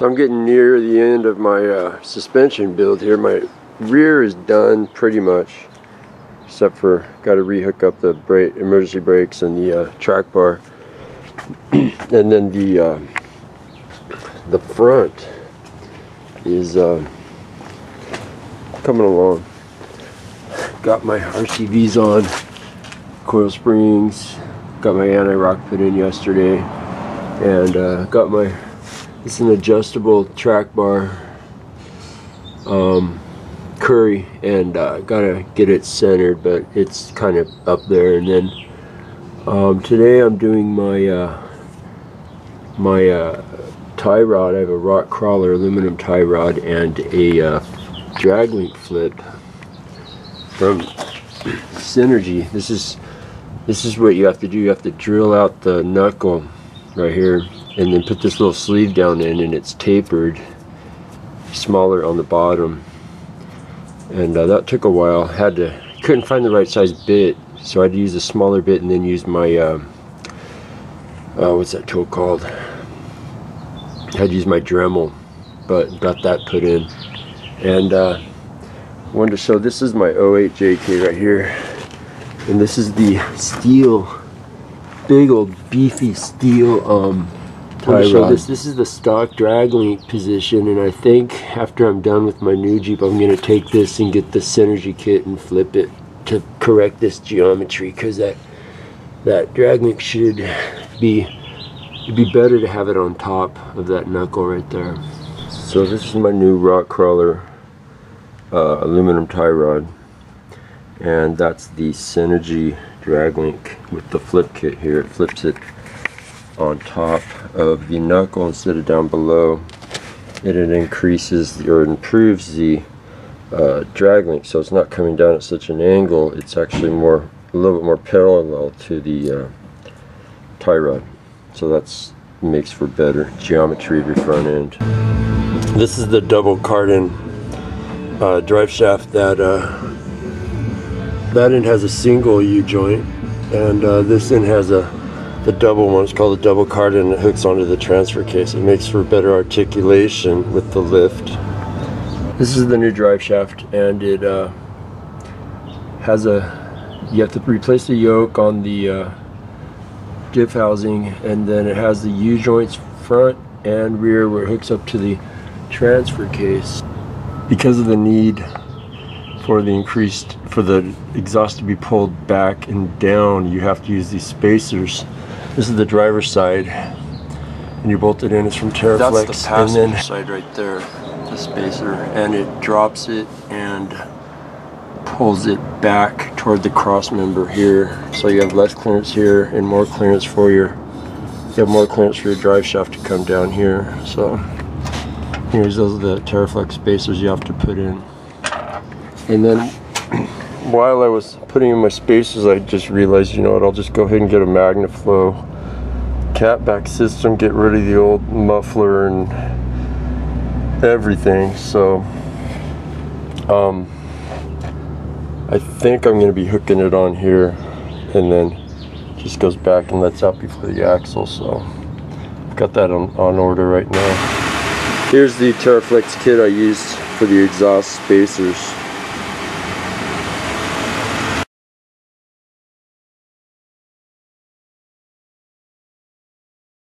So I'm getting near the end of my suspension build here. My rear is done pretty much, except for got to rehook up the emergency brakes and the track bar, and then the front is coming along. Got my RCVs on, coil springs, got my anti-rock put in yesterday, and got my, it's an adjustable track bar Curry, and gotta get it centered, but it's kind of up there. And then today I'm doing my tie rod. I have a rock crawler aluminum tie rod and a drag link flip from Synergy. This is what you have to do. You have to drill out the knuckle right here and then put this little sleeve down in, and it's tapered smaller on the bottom, and that took a while. Couldn't find the right size bit, so I had to use a smaller bit and then use my what's that tool called? I had to use my Dremel, but got that put in. And wanted to show, this is my 08 JK right here, and this is the steel, big old beefy steel tie rod. This is the stock drag link position, and I think after I'm done with my new Jeep, I'm going to take this and get the Synergy kit and flip it to correct this geometry, because that drag link should be, it'd be better to have it on top of that knuckle right there. So this is my new rock crawler aluminum tie rod, and that's the Synergy drag link with the flip kit here. It flips it on top of the knuckle instead of down below, and it increases or improves the drag link, so it's not coming down at such an angle. It's actually a little bit more parallel to the tie rod, so that's makes for better geometry of your front end. This is the double cardan drive shaft. That end has a single U-joint, and this end has the double one. It's called a double cardan, and it hooks onto the transfer case. It makes for better articulation with the lift. This is the new drive shaft, and it has you have to replace the yoke on the diff housing, and then it has the U-joints front and rear where it hooks up to the transfer case. Because of the need for the exhaust to be pulled back and down, you have to use these spacers. This is the driver's side, and you bolt it in. It's from Terraflex. That's the passenger side right there, the spacer, and it drops it and pulls it back toward the cross member here, so you have less clearance here and more clearance for your drive shaft to come down here. So here's those are the Terraflex spacers you have to put in. And then while I was putting in my spacers, I just realized, you know what, I'll just go ahead and get a MagnaFlow catback system, get rid of the old muffler and everything. So I think I'm going to be hooking it on here, and then just goes back and lets out before the axle. So I've got that on order right now. Here's the Terraflex kit I used for the exhaust spacers.